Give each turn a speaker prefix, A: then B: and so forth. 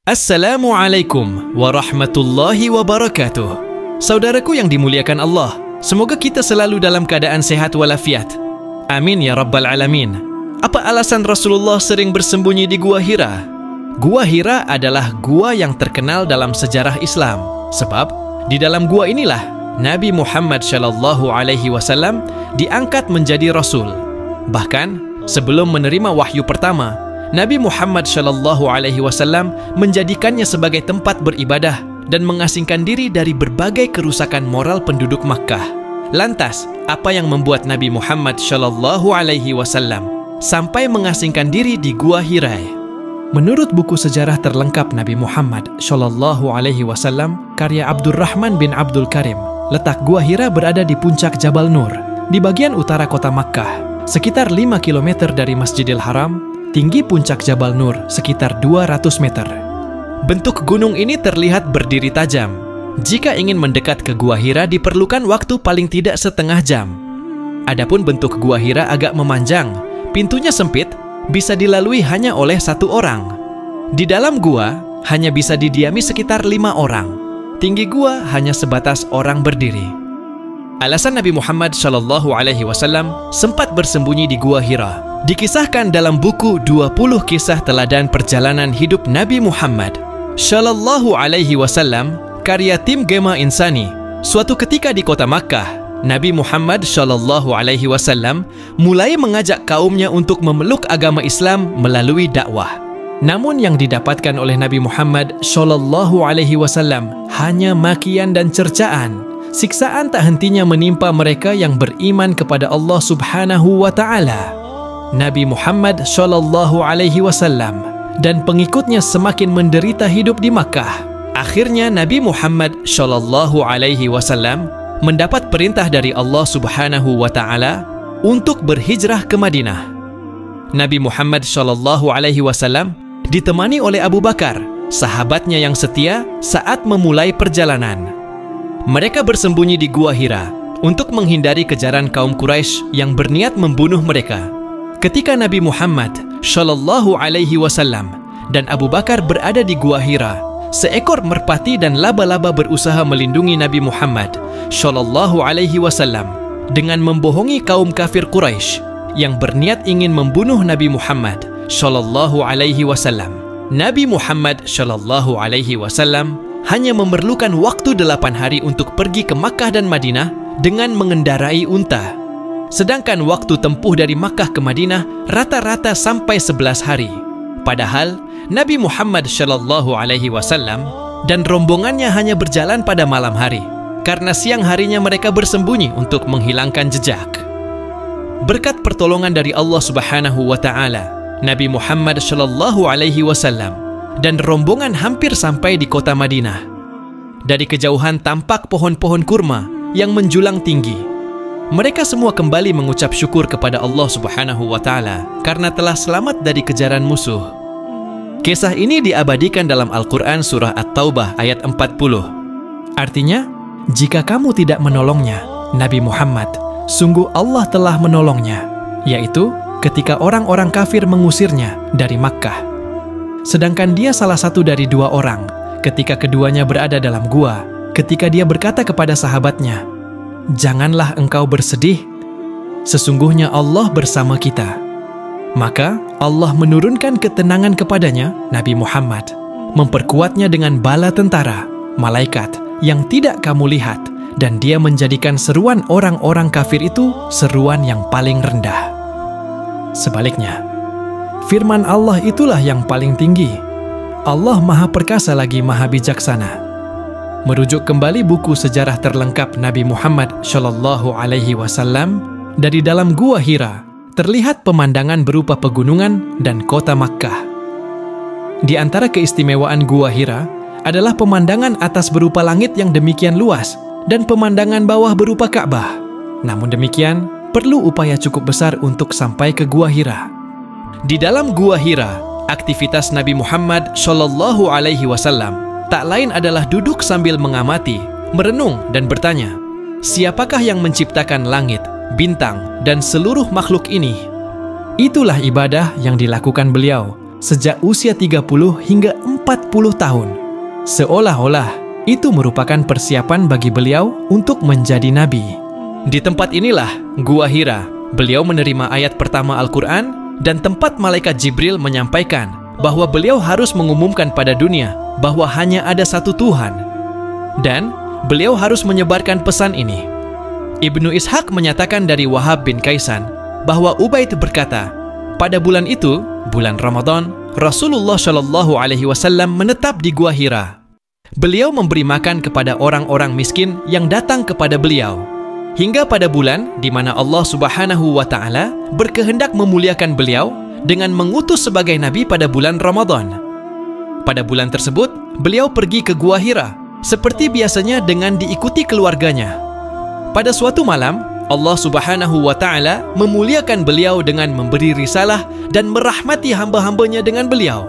A: Assalamualaikum warahmatullahi wabarakatuh. Saudaraku yang dimuliakan Allah, semoga kita selalu dalam keadaan sehat walafiat. Amin ya rabbal alamin. Apa alasan Rasulullah sering bersembunyi di Gua Hira? Gua Hira adalah gua yang terkenal dalam sejarah Islam. Sebab di dalam gua inilah Nabi Muhammad SAW diangkat menjadi Rasul. Bahkan sebelum menerima wahyu pertama, Nabi Muhammad SAW menjadikannya sebagai tempat beribadah dan mengasingkan diri dari berbagai kerusakan moral penduduk Makkah. Lantas, apa yang membuat Nabi Muhammad SAW sampai mengasingkan diri di Gua Hira? Menurut buku sejarah terlengkap Nabi Muhammad SAW karya Abdurrahman bin Abdul Karim, letak Gua Hira berada di puncak Jabal Nur, di bagian utara kota Makkah, sekitar 5 km dari Masjidil Haram. Tinggi puncak Jabal Nur sekitar 200 meter. Bentuk gunung ini terlihat berdiri tajam. Jika ingin mendekat ke Gua Hira diperlukan waktu paling tidak setengah jam. Adapun bentuk Gua Hira agak memanjang. Pintunya sempit, bisa dilalui hanya oleh satu orang. Di dalam gua hanya bisa didiami sekitar 5 orang. Tinggi gua hanya sebatas orang berdiri. Alasan Nabi Muhammad SAW sempat bersembunyi di Gua Hira dikisahkan dalam buku 20 kisah teladan perjalanan hidup Nabi Muhammad SAW karya tim Gema Insani. Suatu ketika di kota Makkah, Nabi Muhammad SAW mulai mengajak kaumnya untuk memeluk agama Islam melalui dakwah. Namun yang didapatkan oleh Nabi Muhammad SAW hanya makian dan cercaan. Siksaan tak hentinya menimpa mereka yang beriman kepada Allah Subhanahu wa Ta'ala. Nabi Muhammad SAW dan pengikutnya semakin menderita hidup di Makkah. Akhirnya Nabi Muhammad SAW mendapat perintah dari Allah Subhanahu wa Ta'ala untuk berhijrah ke Madinah. Nabi Muhammad SAW ditemani oleh Abu Bakar, sahabatnya yang setia saat memulai perjalanan. Mereka bersembunyi di Gua Hira untuk menghindari kejaran kaum Quraisy yang berniat membunuh mereka. Ketika Nabi Muhammad SAW dan Abu Bakar berada di Gua Hira, seekor merpati dan laba-laba berusaha melindungi Nabi Muhammad SAW dengan membohongi kaum kafir Quraisy yang berniat ingin membunuh Nabi Muhammad SAW. Nabi Muhammad SAW hanya memerlukan waktu 8 hari untuk pergi ke Makkah dan Madinah dengan mengendarai unta. Sedangkan waktu tempuh dari Makkah ke Madinah rata-rata sampai 11 hari. Padahal Nabi Muhammad SAW dan rombongannya hanya berjalan pada malam hari, karena siang harinya mereka bersembunyi untuk menghilangkan jejak. Berkat pertolongan dari Allah Subhanahu wa Ta'ala, Nabi Muhammad SAW dan rombongan hampir sampai di kota Madinah. Dari kejauhan tampak pohon-pohon kurma yang menjulang tinggi. Mereka semua kembali mengucap syukur kepada Allah Subhanahu wa Ta'ala karena telah selamat dari kejaran musuh. Kisah ini diabadikan dalam Al-Quran surah At-Taubah ayat 40. Artinya, jika kamu tidak menolongnya, Nabi Muhammad, sungguh Allah telah menolongnya, yaitu ketika orang-orang kafir mengusirnya dari Makkah. Sedangkan dia salah satu dari 2 orang ketika keduanya berada dalam gua, ketika dia berkata kepada sahabatnya, "Janganlah engkau bersedih, sesungguhnya Allah bersama kita." Maka Allah menurunkan ketenangan kepadanya, Nabi Muhammad, memperkuatnya dengan bala tentara, malaikat yang tidak kamu lihat, dan dia menjadikan seruan orang-orang kafir itu seruan yang paling rendah. Sebaliknya, firman Allah itulah yang paling tinggi. Allah Maha Perkasa lagi Maha Bijaksana. Merujuk kembali buku sejarah terlengkap Nabi Muhammad SAW, dari dalam Gua Hira terlihat pemandangan berupa pegunungan dan kota Makkah. Di antara keistimewaan Gua Hira adalah pemandangan atas berupa langit yang demikian luas dan pemandangan bawah berupa Ka'bah. Namun demikian, perlu upaya cukup besar untuk sampai ke Gua Hira. Di dalam Gua Hira, aktivitas Nabi Muhammad SAW tak lain adalah duduk sambil mengamati, merenung dan bertanya, siapakah yang menciptakan langit, bintang, dan seluruh makhluk ini? Itulah ibadah yang dilakukan beliau sejak usia 30 hingga 40 tahun. Seolah-olah itu merupakan persiapan bagi beliau untuk menjadi nabi. Di tempat inilah, Gua Hira, beliau menerima ayat pertama Al-Quran dan tempat malaikat Jibril menyampaikan bahwa beliau harus mengumumkan pada dunia bahwa hanya ada satu Tuhan. Dan beliau harus menyebarkan pesan ini. Ibnu Ishaq menyatakan dari Wahab bin Kaisan bahwa Ubaid berkata, pada bulan itu, bulan Ramadan, Rasulullah Shallallahu Alaihi Wasallam menetap di Gua Hira. Beliau memberi makan kepada orang-orang miskin yang datang kepada beliau. Hingga pada bulan di mana Allah Subhanahu wa Ta'ala berkehendak memuliakan beliau dengan mengutus sebagai nabi pada bulan Ramadan. Pada bulan tersebut, beliau pergi ke Gua Hira seperti biasanya dengan diikuti keluarganya. Pada suatu malam, Allah Subhanahu wa Ta'ala memuliakan beliau dengan memberi risalah dan merahmati hamba-hambanya dengan beliau.